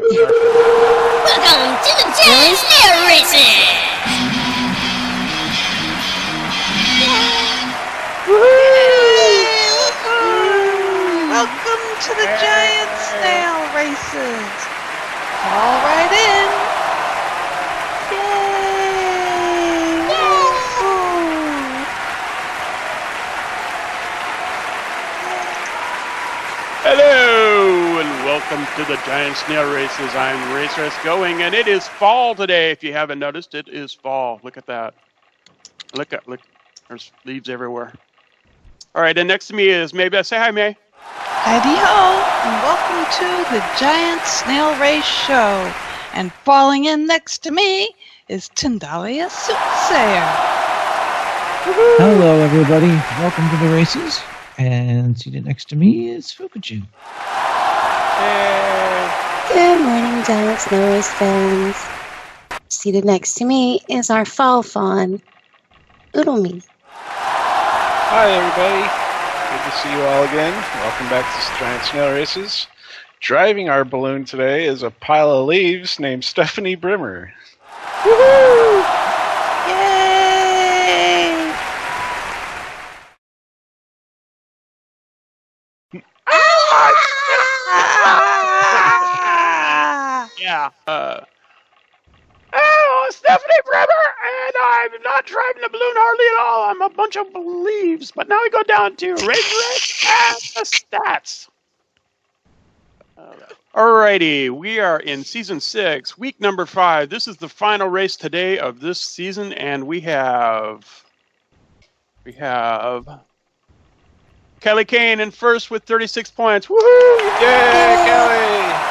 Welcome to the Giant Snail Races! Welcome to the Giant Snail Races. Fall right in. Yay! Hello, and welcome to the Giant Snail Races. I'm Racer S Going, and it is fall today. If you haven't noticed, it is fall. Look at that. Look, there's leaves everywhere. All right, and next to me is May Beth. Say hi, May. Heidi ho, and welcome to the Giant Snail Race Show. And falling in next to me is Tindalia Soothsayer. Hello, everybody. Welcome to the races. And seated next to me is Fukuchu. Hey. Good morning, Giant Snail Race fans. Seated next to me is our fall fawn, Oodleme. Hi, everybody. Good to see you all again. Welcome back to Giant Snail Races. Driving our balloon today is a pile of leaves named Stephanie Brimmer. Woohoo! Yay! Yeah. Oh, Stephanie Bremer, and I'm not driving the balloon hardly at all. I'm a bunch of leaves. But now we go down to Razor X and the stats. Alrighty, we are in Season 6, week number 5. This is the final race today of this season, and we have Kelly Kane in first with 36 points. Woohoo! Yay, Kelly!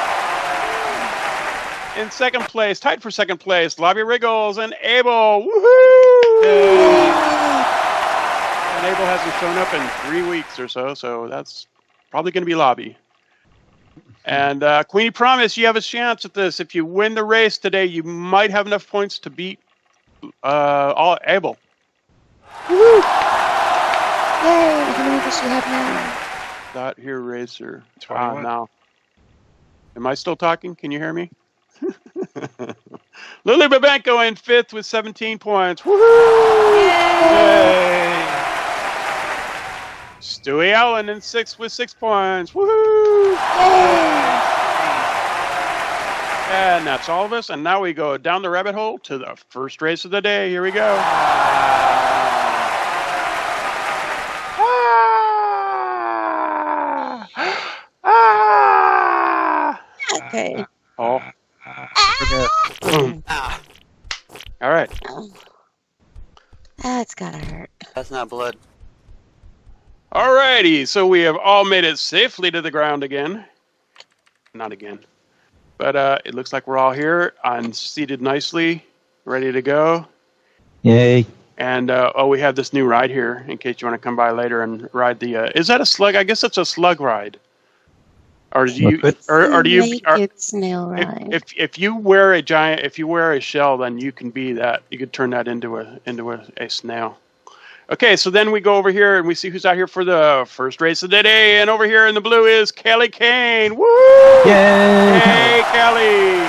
In second place, tied for second place, Lobby Riggles and Abel. Woohoo! Yay. And Abel hasn't shown up in 3 weeks or so that's probably going to be Lobby. And Queenie Promise, you have a chance at this. If you win the race today, you might have enough points to beat Abel. Woo! Yay! How many does she have now? Dot here, Racer. 21. Now. Am I still talking? Can you hear me? Lily Babenko in fifth with 17 points. Woohoo! Yay! Stewie Allen in sixth with 6 points. Woohoo! And that's all of us. And now we go down the rabbit hole to the first race of the day. Here we go. Okay. Oh. All right. That's gotta hurt. That's not blood. Alrighty, so we have all made it safely to the ground again. Not again. But it looks like we're all here and seated nicely, ready to go. Yay. And, we have this new ride here, in case you want to come by later and ride the... is that a slug? I guess it's a slug ride. Or do you... Or do you... Naked snail ride. If you wear a shell, then you can be that. You could turn that into a snail. Okay, so then we go over here and we see who's out here for the first race of the day. And over here in the blue is Kelly Kane. Woo! Yay! Hey, Kelly!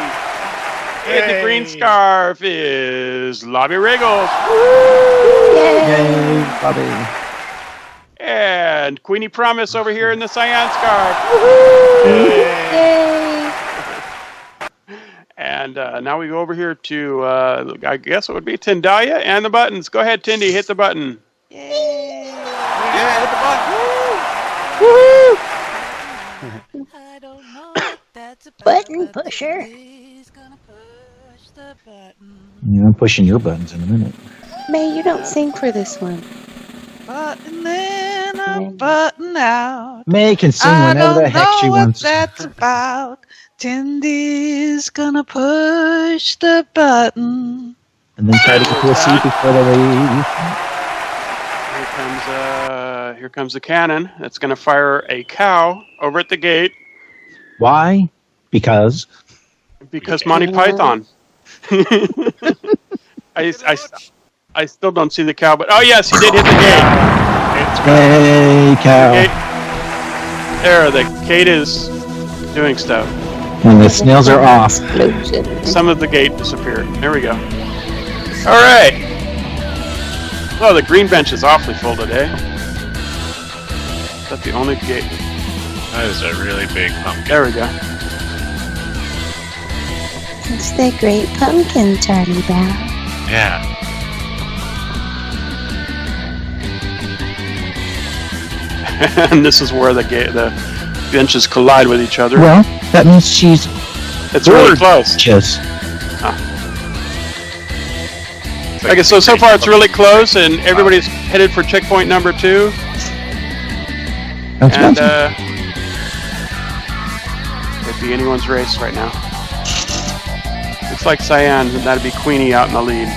And the green scarf is Lobby Riggles. Woo! Yay, Bobby. And Queenie Promise over here in the cyan scarf. Woo! Yay! And now we go over here to, I guess it would be Tindalia and the buttons. Go ahead, Tindy, hit the button. Yay! Yeah, hit the button. Woo! Button pusher. Yeah, I'm pushing your buttons in a minute. May, you don't sing for this one. Button in, a button out. May can sing whenever the heck she wants. I don't know what that's about. Tindy's gonna push the button. And then try to get to a seat before they leave. Here comes the cannon. That's going to fire a cow over at the gate. Why? Because Monty Python. I still don't see the cow, but oh yes, he did hit the gate. hey, cow. There, the gate is doing stuff. When the snails are off. Explosion. Some of the gate disappeared. There we go. All right. Oh, the green bench is awfully full today. Is that the only gate? That is a really big pumpkin. There we go. It's the Great Pumpkin, Charlie Brown. Yeah. And this is where the benches collide with each other. Well, that means she's It's really close. just. Okay, so far it's really close, and everybody's headed for checkpoint number 2. That's And awesome. it'd be anyone's race right now. Looks like Cyan, and that'd be Queenie out in the lead.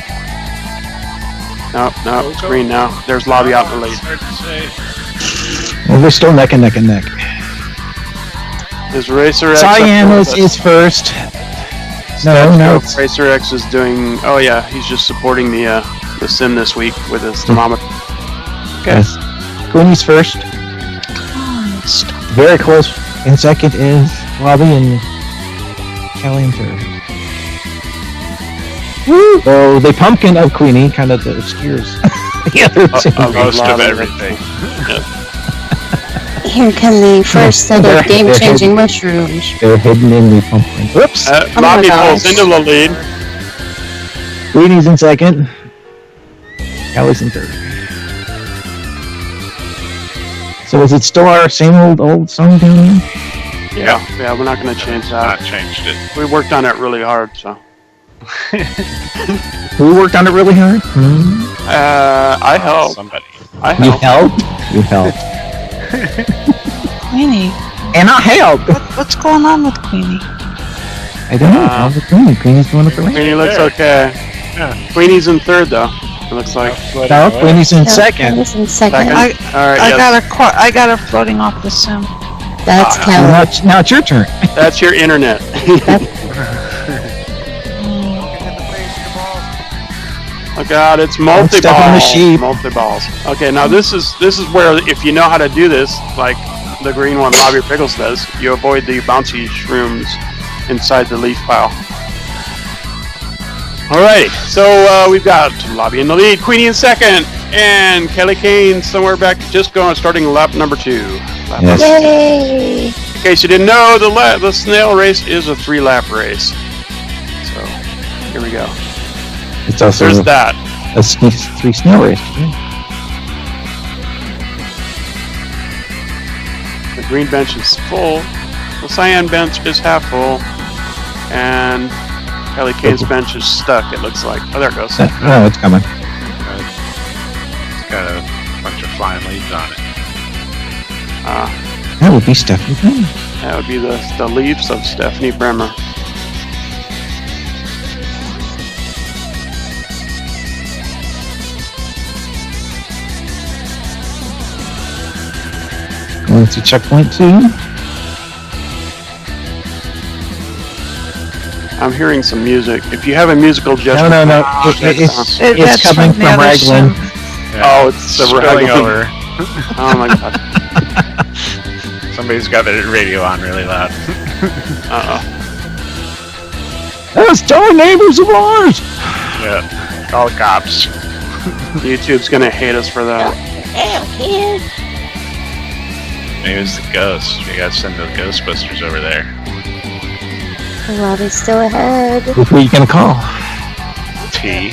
No, it's green now. There's Lobby out in the lead. It's hard to say. Well, we're still neck and neck and neck. Is Racer X? Cyan up is first. No, Statue it's Racer X is doing. Oh yeah, he's just supporting the sim this week with his thermometer. Okay. yes. Queenie's first. Very close. And second is Lobby and Kelly in third. Woo! So the pumpkin of Queenie kind of obscures the other two. Most of Lobby. everything. Here come the first set of game-changing mushrooms. They're hidden in the pumpkin. Whoops! my Lobby pulls gosh. into the lead. Queenie's in second. Kelly's in third. So is it still our same old song down there? Yeah, we're not going to change Not that. changed it. We worked on it really hard, so. Who worked on it really hard? I helped. Somebody. I You helped. helped? You helped. Queenie, And I helped! what's going on with Queenie? I don't know. How's it Queenie? Queenie's going up the rank. Queenie looks There. okay. Yeah. Queenie's in third, though. It looks like. No, Queenie's in No, second. Kelly's in second. Second. I All right, yes. I got her floating off the sim. That's Now Kelly. now it's your turn. That's your internet. Oh God, it's Don't step on the multi-balls. sheep. Multi-balls. Okay, now this is where if you know how to do this, like the green one, Lobby Pickles does, you avoid the bouncy shrooms inside the leaf pile. Alrighty, so we've got Lobby in the lead, Queenie in second, and Kelly Kane somewhere back, just starting lap number 2. Lap Yes. Yay! In case you didn't know, the snail race is a 3-lap race. So here we go. It's also There's that. a 3 snail race. Too. The green bench is full. The cyan bench is half full. And Kelly Kane's bench is stuck, it looks like. Oh, there it goes. Oh, it's coming. It's got a bunch of flying leaves on it. That would be Stephanie Bremer. That would be the leaves of Stephanie Bremer. Going to checkpoint 2. I'm hearing some music. If you have a musical gesture... No. It's That's coming from the from other Raglan. sim. Oh, it's the spilling Raglan. over. Oh my God. Somebody's got their radio on really loud. Uh-oh. That's our neighbors of ours! Yeah. Call the cops. YouTube's gonna hate us for that. Maybe it's the ghost. We gotta send the Ghostbusters over there. Lobby's still ahead. Who are you going to call? T.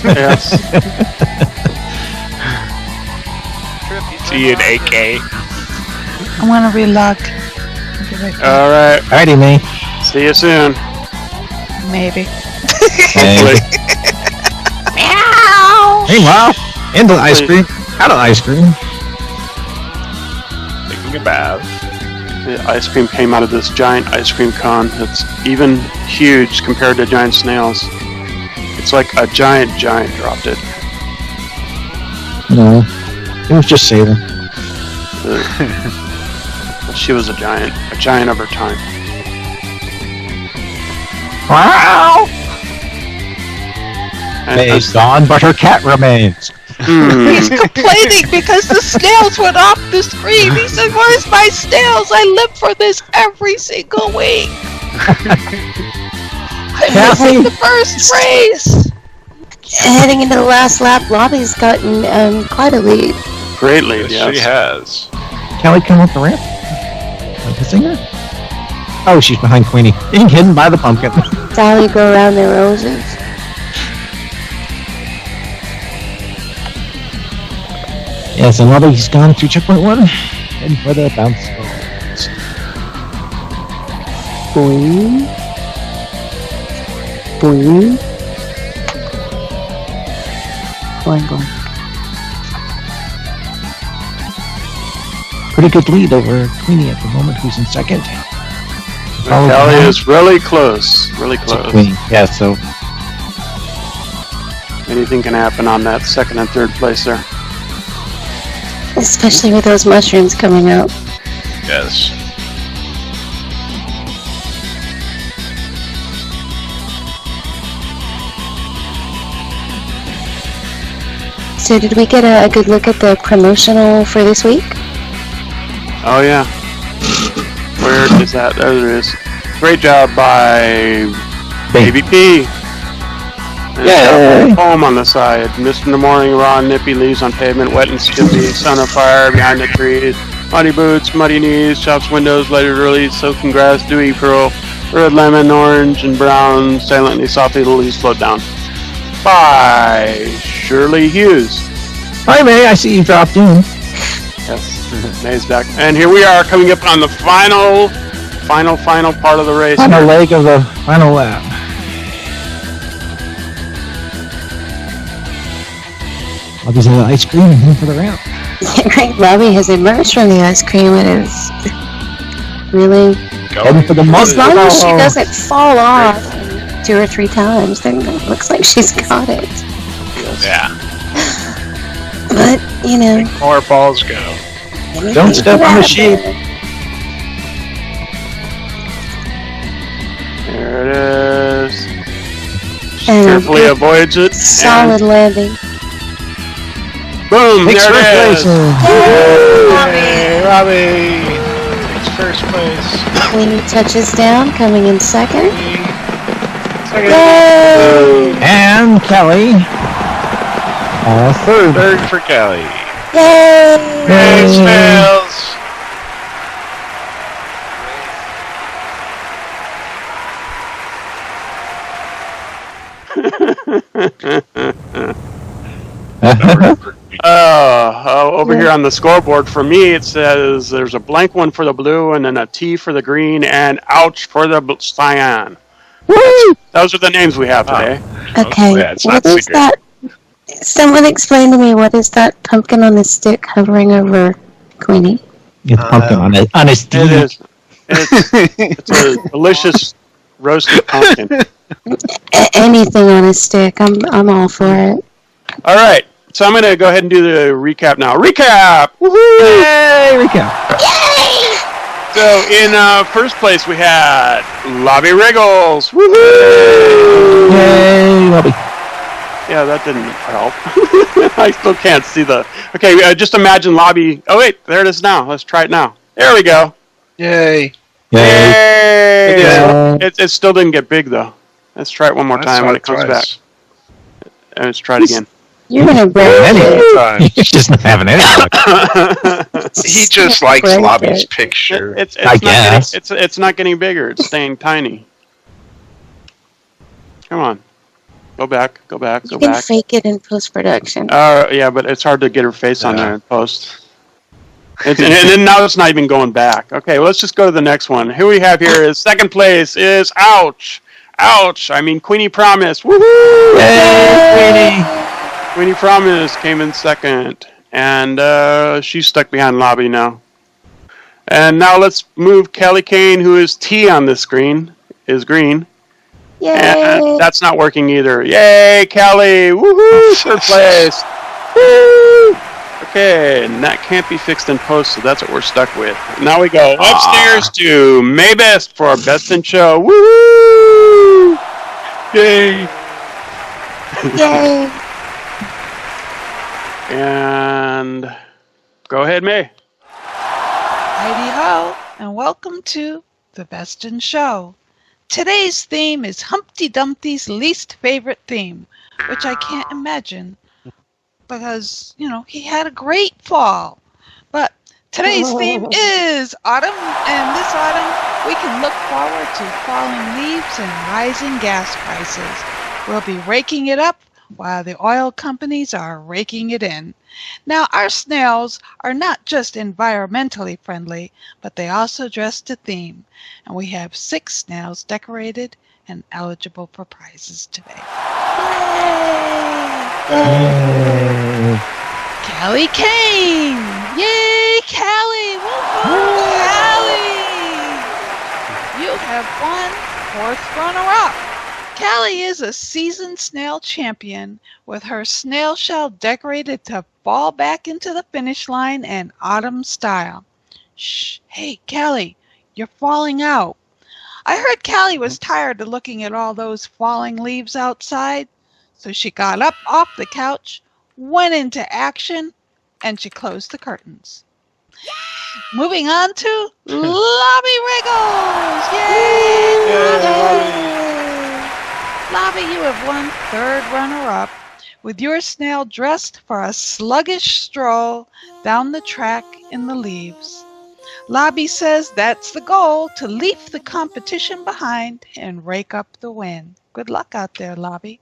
Yes. T and AK. I'm gonna relog. I'll be right back. All right. Alrighty, me. See you soon. Maybe. Hopefully. Hey, wow. And the ice cream. Out of ice cream. Thinking about. The ice cream came out of this giant ice cream cone that's even huge compared to giant snails. It's like a giant dropped it. No. It was just Salem. She was a giant of her time. Wow! And May's gone, but her cat remains. He's complaining because the snails went off the screen. He said, "Where's my snails? I live for this every single week." I missed the first race. Heading into the last lap, Lobby's gotten quite a lead. Great lead, Yes, she yes. has. Kelly come up the ramp. Like the singer? Oh, she's behind Queenie. Being hidden by the pumpkin. Sally go around the roses. Yes, and Lobby's gone through checkpoint 1. Heading for the bounce. Boing. Boing. Boing, boing. Pretty good lead over Queenie at the moment, who's in second. Kelly is really close. Really close. Queen. Yeah, so Anything can happen on that second and third place there. Especially with those mushrooms coming out. Yes. So did we get a good look at the promotional for this week? Oh yeah. Where is that? There it is. Great job by Baby P. And Yay! Home on the side. Mist in the morning, raw and nippy, leaves on pavement, wet and skippy, sun of fire behind the trees, muddy boots, muddy knees, shops windows, lighted early, soaking grass, dewy pearl, red lemon, orange and brown, silently, softly, the leaves float down. By Shirley Hughes. hi May, I see you dropped in. Yes, May's back. And here we are coming up on the final part of the race. Final leg of the final lap. Lobby's in the ice cream and heading for the ramp. Right, Lobby has emerged from the ice cream and is really... Heading for the As mustard. long as she doesn't fall off 2 or 3 times, then it looks like she's got it. Yeah. But, you know... More balls go. Don't step on the sheep. There it is. She And carefully good, avoids it. solid landing. And boom! Makes There it first is. place. Hey, Robbie! It's first place. Queenie touches down, coming in second. Second. Yay! And Kelly. Third. Third for Kelly. Yay! Hey, Smells! Over here on the scoreboard for me, it says there's a blank one for the blue, and then a T for the green, and ouch for the cyan. Woo! Those are the names we have today. Okay, Yeah, it's not what is secret. that? Someone explain to me, what is that pumpkin on the stick hovering over Queenie? Get the pumpkin on his It teeth. is. It's a delicious roasted pumpkin. Anything on a stick, I'm all for it. All right, so I'm going to go ahead and do the recap now. Recap! Woohoo! Yay! Recap. So in first place we had Lobby Wriggles. Woohoo! Yay, Lobby. Yeah, that didn't help. I still can't see the... Okay, just imagine Lobby... Oh, wait, there it is now. Let's try it now. There we go. Yay! Yay. Yay! Yeah. It still didn't get big, though. Let's try it one more time when it comes back. And let's try it again. You're gonna break it. He doesn't have an edit. He just likes Break Lobby's it. picture. It's I not guess. getting, it's not getting bigger. It's staying tiny. Come on. Go back. You Go can back. fake it in post-production. Yeah, but it's hard to get her face on Yeah. there in post. And then now it's not even going back. Okay, well, let's just go to the next one. Who we have here is second place is Ouch. Ouch. I mean, Queenie Promise. Woohoo! Yay, Queenie Promise came in second. And she's stuck behind Lobby now. And now let's move Kelly Kane, who is T on the screen, is green. Yay! And that's not working either. Yay, Kelly! Woohoo! Third place. Woo! Okay, and that can't be fixed in post, so that's what we're stuck with. Now we go upstairs to May Best for our Best in Show. Woohoo! Yay! Yay! And go ahead, May. Heidi ho, and welcome to the Best in Show. Today's theme is Humpty Dumpty's least favorite theme, which I can't imagine because, he had a great fall. But today's theme is autumn, and this autumn we can look forward to falling leaves and rising gas prices. We'll be raking it up while the oil companies are raking it in. Now, our snails are not just environmentally friendly, but they also dress to theme. And we have 6 snails decorated and eligible for prizes today. Yay! Callie Kane! Yay, Callie! Woohoo, Callie! You have won 4th runner-up. Callie is a seasoned snail champion with her snail shell decorated to fall back into the finish line in autumn style. Shh, hey, Callie, you're falling out. I heard Callie was tired of looking at all those falling leaves outside, so she got up off the couch, went into action, and she closed the curtains. Moving on to Lobby Wriggles! Yay! Lobby, you have won 3rd runner-up with your snail dressed for a sluggish stroll down the track in the leaves. Lobby says that's the goal, to leave the competition behind and rake up the win. Good luck out there, Lobby.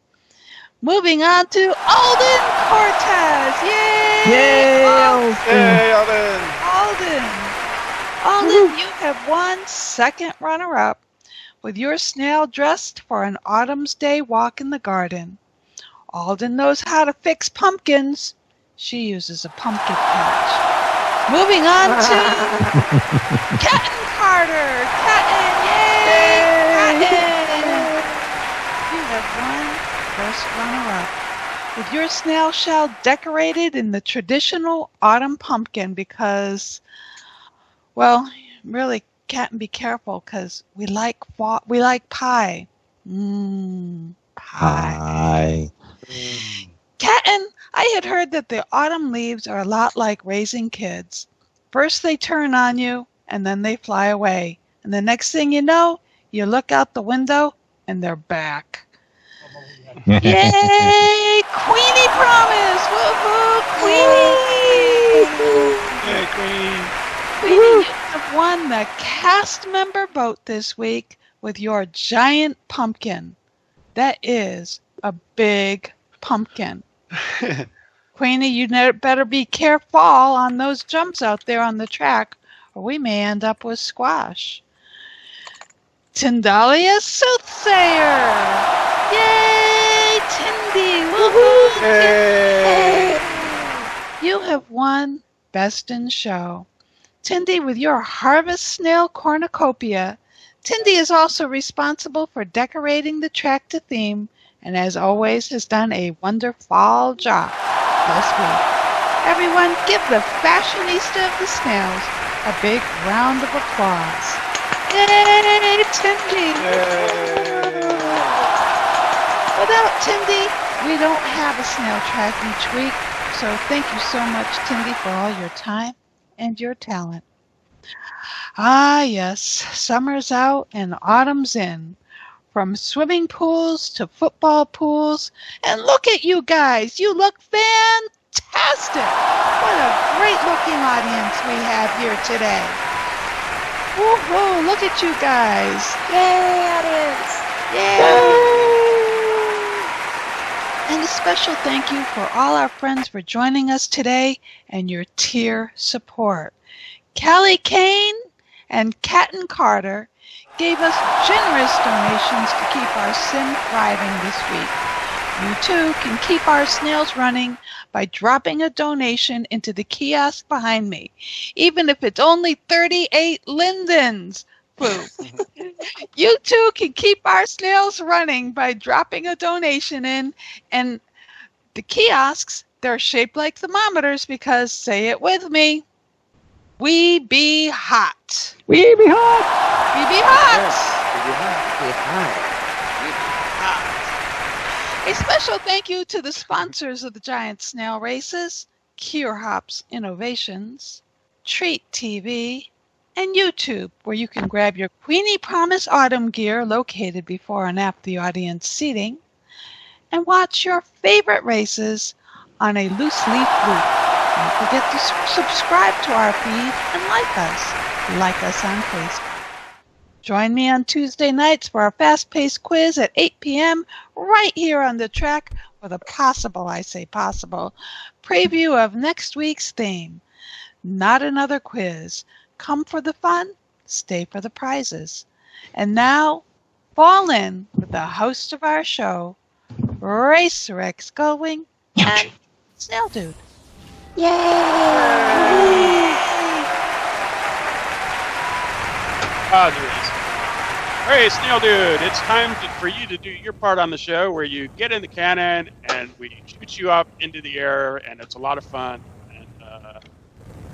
Moving on to Alden Cortez. Yay! Yay, Alden! Hey, Alden! Alden, you have won 2nd runner-up with your snail dressed for an autumn's day walk in the garden. Alden knows how to fix pumpkins. She uses a pumpkin patch. Moving on to Captain Carter. Captain, yay! Captain! You have won 1st runner-up with your snail shell decorated in the traditional autumn pumpkin because, well, really, Captain, be careful because we like pie. Pie. Captain, I had heard that the autumn leaves are a lot like raising kids. First they turn on you, and then they fly away. And the next thing you know, you look out the window, and they're back. Yay! Queenie promise! Woohoo! Queenie! Hey, Queenie! Queenie, you have won the cast member vote this week with your giant pumpkin. That is a big pumpkin. Queenie, you better be careful on those jumps out there on the track, or we may end up with squash. Tindalia Soothsayer! Yay, Tindy! Woohoo! Hey! You have won Best in Show. Tindy, with your harvest snail cornucopia, Tindy is also responsible for decorating the track to theme, and as always has done a wonderful job this week. Everyone, give the fashionista of the snails a big round of applause. Yay, Tindy! Yay! Without Tindy, we don't have a snail track each week, so thank you so much, Tindy, for all your time and your talent. Ah, yes, summer's out and autumn's in. From swimming pools to football pools. And look at you guys. You look fantastic. What a great looking audience we have here today. Woohoo, look at you guys. Yay, audience! Yay! And a special thank you for all our friends for joining us today and your tier support. Callie Kane and Captain Carter gave us generous donations to keep our sim thriving this week. You too can keep our snails running by dropping a donation into the kiosk behind me, even if it's only 38 lindens. Boo. You too can keep our snails running by dropping a donation in, and the kiosks, they're shaped like thermometers because, say it with me, we be hot. We be hot! We be hot. A special thank you to the sponsors of the Giant Snail Races, Cure Hops Innovations, Treat TV, and YouTube, where you can grab your Queenie Promise Autumn gear located before and after the audience seating, and watch your favorite races on a loose leaf loop. Don't forget to subscribe to our feed and like us. Like us on Facebook. Join me on Tuesday nights for our fast-paced quiz at 8 p.m. right here on the track with a possible, I say possible, preview of next week's theme. Not another quiz. Come for the fun, stay for the prizes. And now, fall in with the host of our show, Racer X Going and Snail Dude. Yay! Hey, Snail Dude, it's time for you to do your part on the show where you get in the cannon and we shoot you up into the air, and it's a lot of fun. And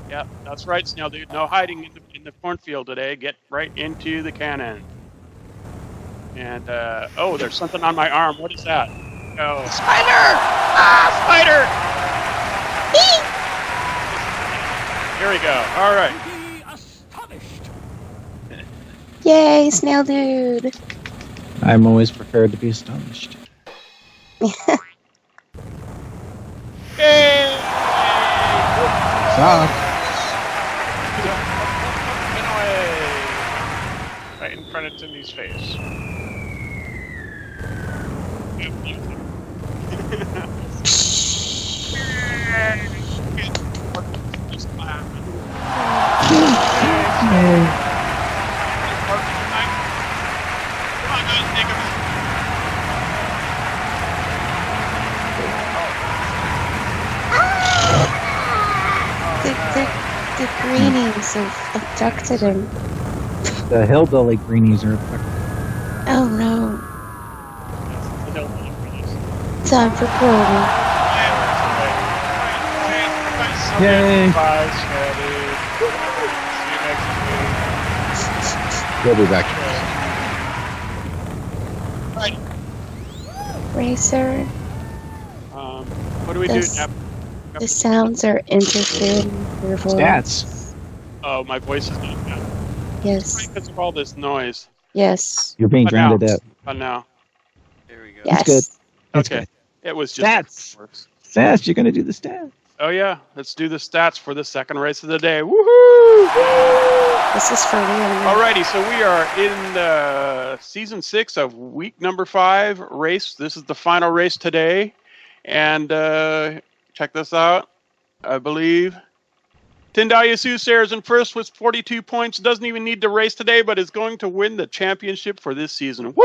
yeah, that's right, Snail Dude. No hiding in the cornfield today. Get right into the cannon. And oh, there's something on my arm. What is that? Oh, Spider! spider! Here we go. All right. Yay, Snail Dude! I'm always prepared to be astonished. Yay! Suck. Get away! Right in front of Timmy's face. The greenies have abducted him. The hillbilly greenies are affected. Oh no. Time for Brody. Yay. Bye, Snowdy. See you next week. We'll be back. Racer, What do we do, This- Nap? the sounds are interfering with your voice. Stats. Oh, my voice is not bad. Yes. Because of all this noise. Yes. You're being But now- drowned out. But now, There we go. Yes. good. That's okay, good. it was just Stats. works. Stats, you're going to do the stats. Oh yeah, let's do the stats for the second race of the day. Woohoo! This is for real. now. Alrighty, so we are in season 6 of week number 5 race. This is the final race today, and check this out. I believe Tindalia Soothsayer is in first with 42 points. Doesn't even need to race today, but is going to win the championship for this season. Woohoo!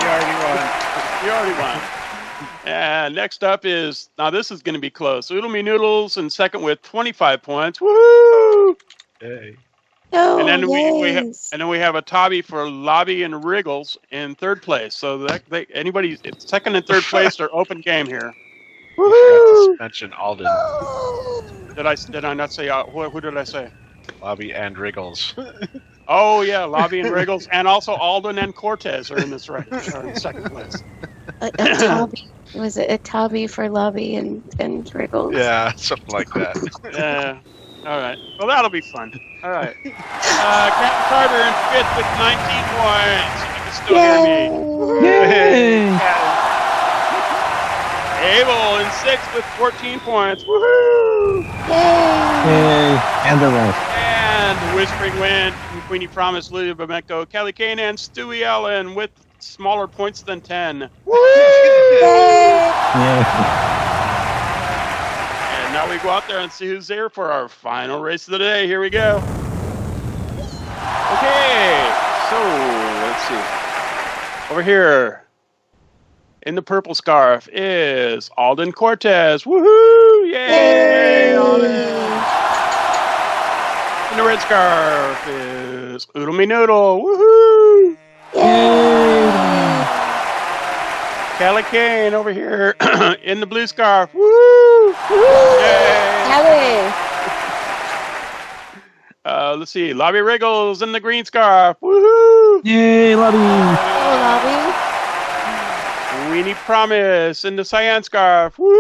You already won. You already won. And next up is, now this is going to be close. Oodle Me Noodles in second with 25 points. Woohoo! Hey. No, And then yes. we have a Tabby for Lobby and Wriggles in third place. So that anybody second and third place are open game here. Forgot to mention Alden, Did I not say who did I say? Lobby, and Wriggles. Oh yeah, Lobby and Wriggles, and also Alden and Cortez are in this race. Are in second place. A Tabby. Was it a Tabby for Lobby and Wriggles? Yeah, something like that. All right. Well, that'll be fun. All right. Captain Carter in fifth with 19 points. You can still hear me. Yay! Yay! Abel in sixth with 14 points. Woohoo! Yay! And the rest. And Whispering Wind, Queenie Promise, Lydia Bamenko, Kelly Kane, and Stewie Allen with smaller points than 10. Woo! Yeah. And now we go out there and see who's there for our final race of the day. Here we go. Okay, so let's see. Over here, in the purple scarf is Alden Cortez. Woohoo! Yay! Alden. In the red scarf is Oodle Me Noodle. Woohoo! Callie Kane over here in the blue scarf. Woo! Yay! Kelly! Let's see. Lobby Wriggles in the green scarf. Woohoo! Yay, Lobby! Oh, Lobby. Weenie Promise in the cyan scarf. Woo!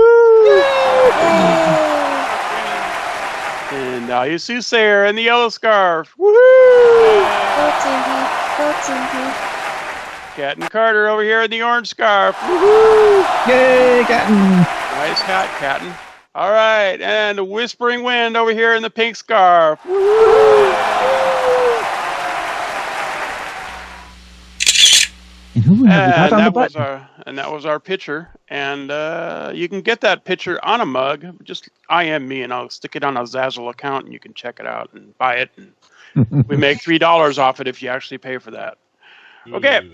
And now you see Sarah in the yellow scarf. Woo! Go, Tindy. Go, Tindy. Captain Carter over here in the orange scarf. Woo! Yay, Captain! Nice hat, Captain. All right, and the Whispering Wind over here in the pink scarf. Woo! And who have we got And on the that was button? our picture. And you can get that picture on a mug. Just IM me, and I'll stick it on a Zazzle account, and you can check it out and buy it. And we make $3 off it if you actually pay for that. Okay.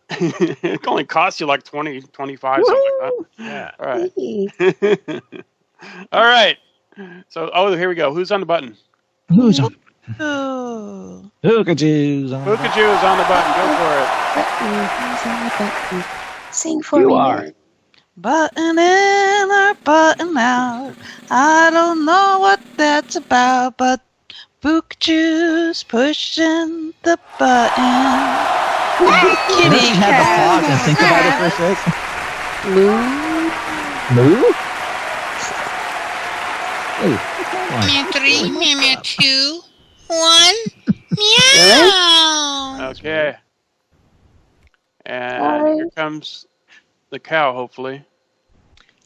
It only costs you like 20, 25, something like Yeah. that. All right. Hey. All right. So, here we go. Who's on the button? Who's on? Ooh. Pikachu's on. Pikachu is on the button. Go for it. Button. Who's on the button? Sing for You me. are. now. Button in or button out. I don't know what that's about, but Pikachu's pushing the button. Kitty Kitty had the cat. pause and think about it for a sec. Moo. Moo? Hey, come on. Meow 3, meow meow 2, 1, meow. Okay. And Hi. here comes the cow, hopefully.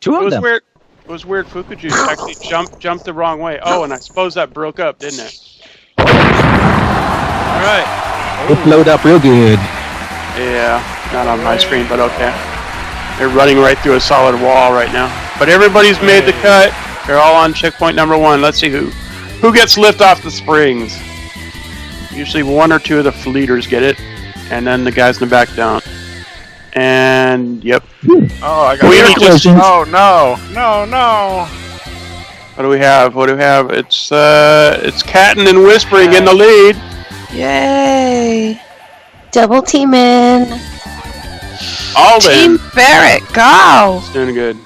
Two It of was them. weird. It was weird. Fukuju actually jumped the wrong way. Oh, and I suppose that broke up, didn't it? All right. It blowed up real good. Yeah, not on my screen, but okay. They're running right through a solid wall right now. But everybody's made the cut. They're all on checkpoint number 1. Let's see who gets lift off the springs. Usually 1 or 2 of the leaders get it, and then the guys in the back don't. And yep. Oh, I got Congratulations. Oh, no. No, no. What do we have? It's Catton and Whispering in the lead. Yay. Double teaming. Alden Team Barrett, go. is doing good.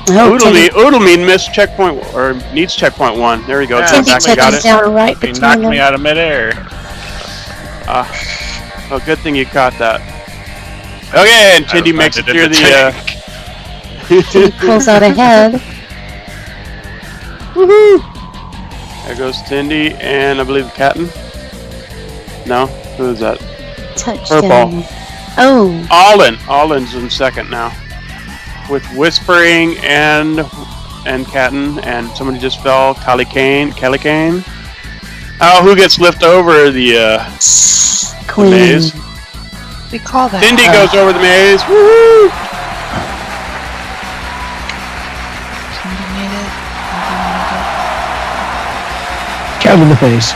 Oh, Tindy. Oodlemead missed checkpoint, or needs checkpoint 1. There we go. Yeah, Tim Tindy back took got us it. down right He between knocked them. me out of midair. Well, good thing you caught that. Okay, and Tindy makes it through the. Tindy pulls out ahead. Woohoo! There goes Tindy and I believe Catton. No, who is that? Touchdown. Oh, Alden's in second now, with Whispering and Catton, and somebody just fell. Calicane. Oh, who gets lift over the Queen. maze? We call that. Tindy goes over the maze. Woohoo! Tindy made it. Cat in the face.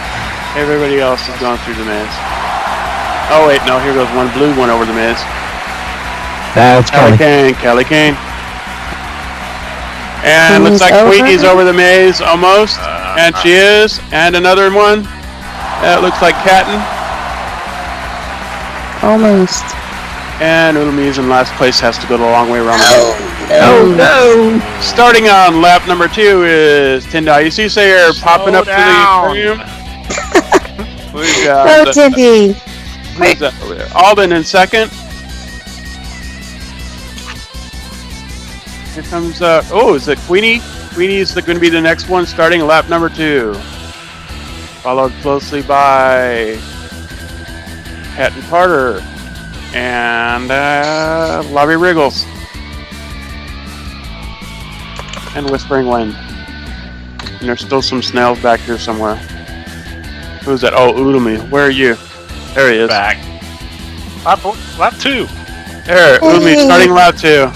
Everybody else has gone through the maze. Oh wait, no, here goes one blue one over the maze. That's funny. Calicane. And looks Queenie's like over? Queenie's over the maze almost. And she is. And another one. That looks like Catton. Almost. And Urumi's in last place, has to go the long way around. Oh no! Starting on lap number 2 is Tinda. You see Sayer popping up down. to the room. We've got Go, Tindy. who's that over there? Alden in second. Here comes, is it Queenie? Queenie's going to be the next one, starting lap number 2. Followed closely by Captain Carter and Lobby Wriggles. And Whispering Wind. And there's still some snails back here somewhere. Who's that? Oh, Udemy. Where are you? There he is. Back. Lap 2. There, Udemy, starting lap 2.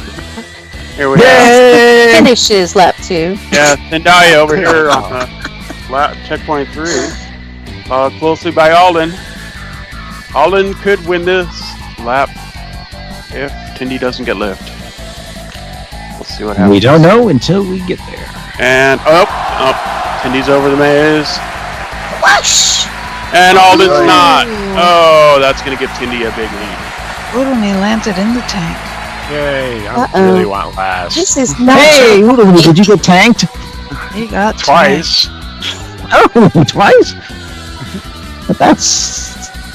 Here we go. Yay! Finishes lap 2. Yeah, Tendai over here on lap checkpoint 3. Followed closely by Alden. Alden could win this lap if Tindy doesn't get lift. We'll see what happens. We don't know until we get there. And Tindy's over the maze. Whoosh! And Alden's not. Oh, that's gonna give Tindy a big lead. Udemy landed in the tank. Yay, I Uh-oh. really want last. This is not Hey, Udemy, did you get tanked? He got Twice. Oh, twice? But that's...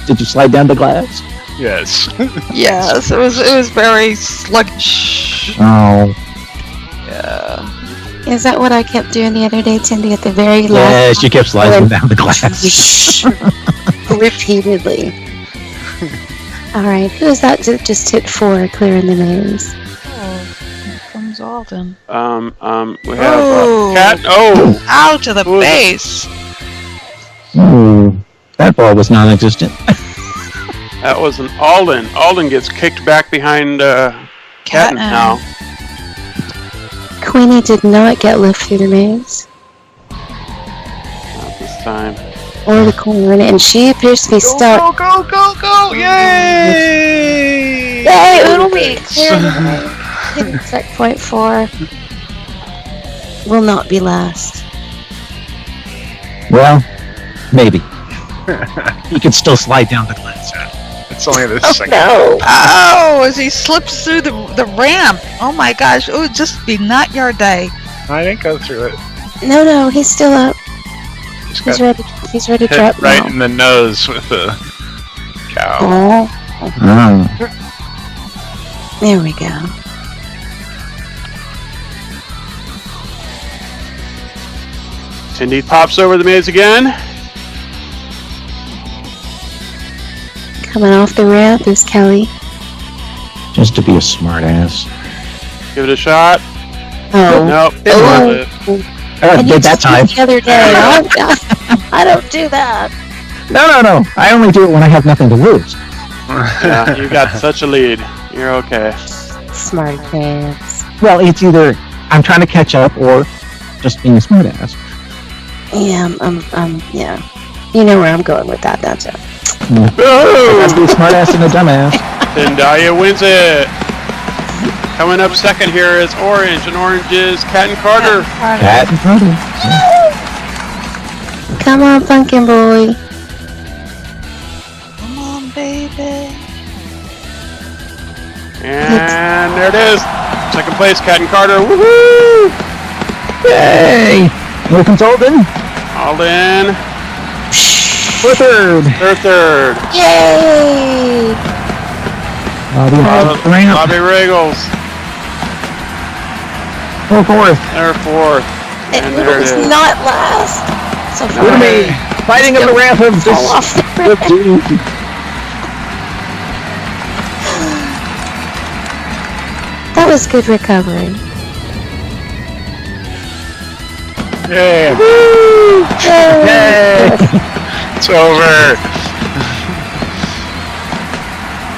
Did you slide down the glass? Yes. Yes, it was very sluggish. Oh. Yeah. Is that what I kept doing the other day, Cindy, at the very Yeah, last? she kept sliding down the glass. Repeatedly. All right, who is that that just hit 4 clearing the maze? Oh, here comes Alden. We have Oh. Cat. Oh, Out to the Who is it? base. Ooh, that ball was non-existent. that was an Alden. Alden gets kicked back behind Catton now. Queenie did not get left through the maze Not this time. or the corn, and she appears to be stuck. Go! Yay! Yay, Oodleby! Clearing the maze. Hitting checkpoint 4. Will not be last. Well, maybe. You could still slide down the glass. It's only the Oh second. no! Oh, as he slips through the ramp. Oh my gosh, it would just be not your day. I didn't go through it. No, he's still up. Just He's got ready. He's ready to hit drop right now. in the nose with a cow. Oh, Oh. there we go. Cindy pops over the maze again. Coming off the ramp is Kelly. Just to be a smartass. Give it a shot. Oh, Nope. Oh. Love it. I and did that time. The other day, I don't do that. No. I only do it when I have nothing to lose. Yeah, you got such a lead. You're okay. Smart pants. Well, it's either I'm trying to catch up or just being a smartass. Yeah, yeah. You know where I'm going with that, don't you? I have to be a smartass and a dumbass. Then Dahlia wins it. Coming up second here is Orange, and Orange is Catton Carter. Cat and Carter. Come on, pumpkin boy. Come on, baby. And there it is. Second place, Catton Carter. Woohoo! Yay! Here comes Alden. Alden, For third. they're third. Yay! Bobby Regals, For fourth. they're fourth. And And it there it was is. not last. So Nice. far. Look at me. Fighting up the ramp of Fall this. off the of doom. That was good recovery. Yeah, Yay! it's over.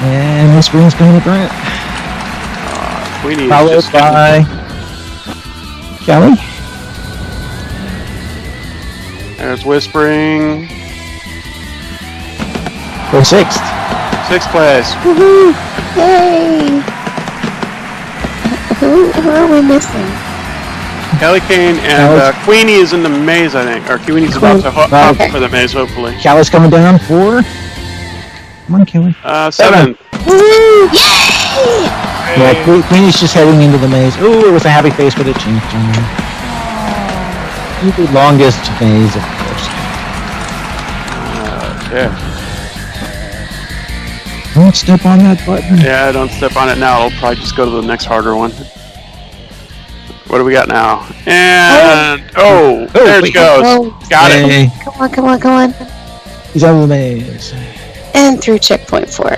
And this brings going to Brent. Queenie is Followed just by Kelly. There's Whispering. For sixth. Sixth place. Woohoo! Yay! Who are we missing? Kelly Kane and Queenie is in the maze, I think. Or Queenie's about to hop Okay. for the maze, hopefully. Kelly's coming down for. Come on, Kelly. Seventh. Woo! Yay! Yeah, Queenie's just heading into the maze. Ooh, it was a happy face, but it changed. The longest maze, of course. Yeah. Don't step on that button. Yeah, don't step on it now. It'll probably just go to the next harder one. What do we got now? And there wait. it goes. Oh, Got it. Hey, come on. he's out of the maze. And through checkpoint 4.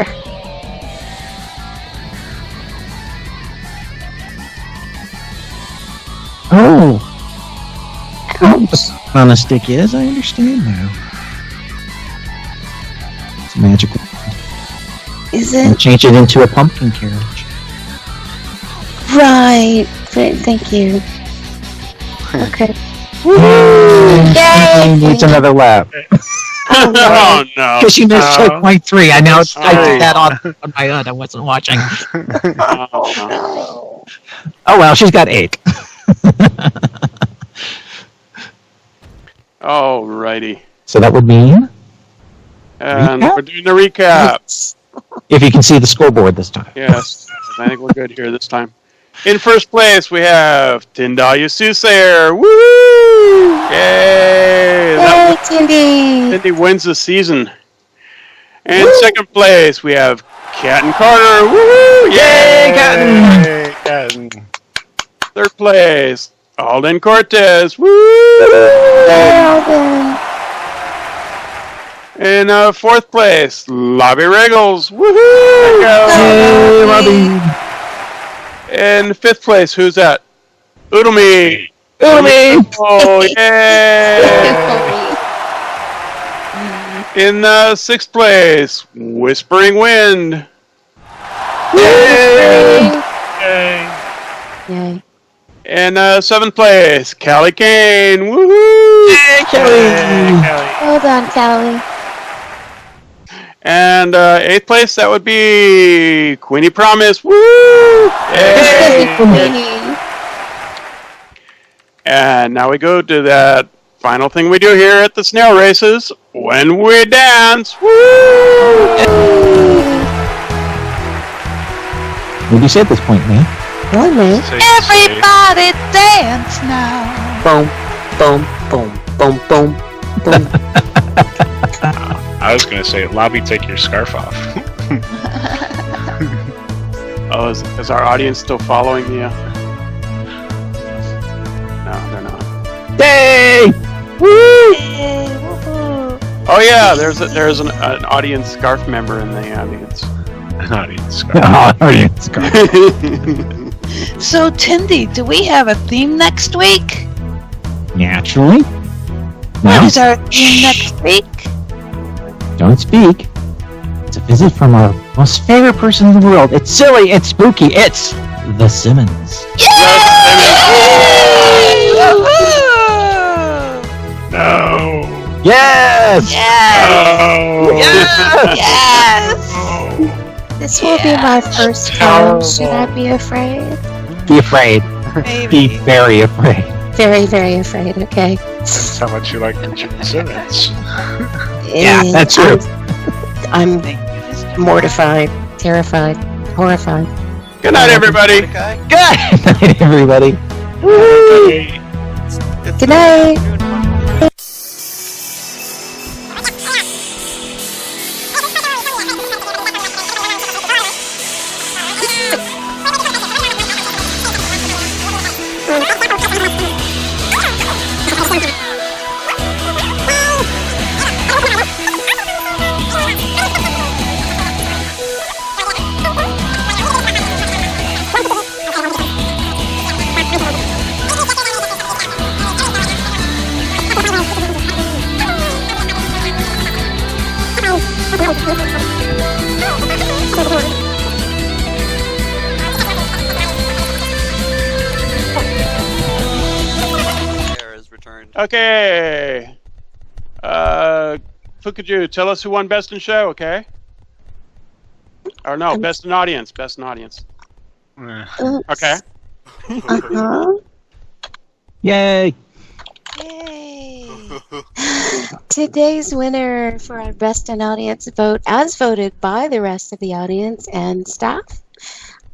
Oh. On a stick is, I understand now. It's magical. Is And it? change it into a pumpkin carriage. Right. Thank you. Okay. Yay! He needs another lap. Oh, no. Oh no. Because she missed checkpoint 3. I know I Sorry. did that on my own. I wasn't watching. Oh, no. No. Oh well, she's got 8. Alrighty. So that would mean, And Recap? we're doing the recap. if you can see the scoreboard this time. Yes. I think we're good here this time. In first place, we have Tindalya Soothsayer. Woo! Yay! Yay, Cindy! Cindy wins the season. In second place, we have Catton Carter. Woohoo! Yay, Catton! Hey, Catton. Third place, Alden Cortez. Woo! Alden. In fourth place, Lobby Regals. Woohoo! Hey, Robbie. In fifth place, who's that? Udemy. Udemy. Oh, yay! In sixth place, Whispering Wind. Yay. Yay. Yay. In seventh place, Callie Kane. Woohoo! Hey, Kelly. Kelly. Well done, Callie. And eighth place, that would be Queenie Promise. Woo! Yay! Queenie. And now we go to that final thing we do here at the snail races, when we dance. Woo! What do you say at this point, man? Well, man. Safe to say. Everybody dance now. Boom, boom, boom, boom, boom, boom. I was going to say, Lobby, take your scarf off. Oh, is our audience still following the? No, they're not. Yay! Woo! Yay, woohoo. Oh yeah, there's an audience scarf member in the audience. An audience scarf. Oh, audience scarf. So, Tindy, do we have a theme next week? Naturally. What Now, is our theme next week? don't speak. It's a visit from our most favorite person in the world. It's silly. It's spooky. It's the Simmons. Woohoo! No. Yes! Yes! No. Yes! This will be my first time. Should I be afraid? Be afraid. Be Maybe. very afraid. Very, very afraid. Okay. That's how much you like Richard Simmons. Yeah, that's true. I'm mortified, terrified, horrified. Good night, everybody. Good night, everybody. Hey. Good night. Air is returned. Okay. Fukaju, tell us who won Best in Show, okay? Or no, Best in Audience. Best in Audience. Okay. Uh-huh. Yay! Yay! Today's winner for our Best in Audience vote, as voted by the rest of the audience and staff,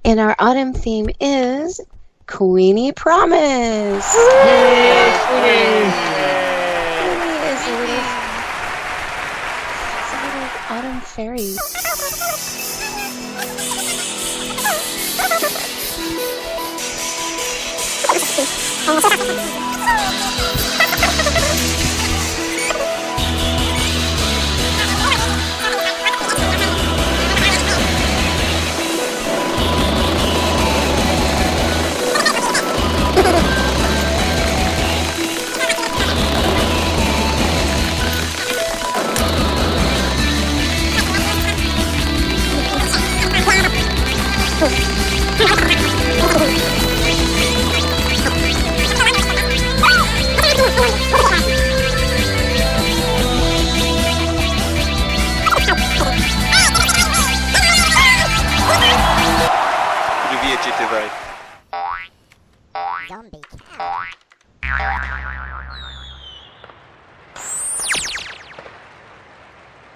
in our autumn theme is Queenie Promise. Queenie is a little, it's a little autumn fairy. Привет, тебе. Zombie cow.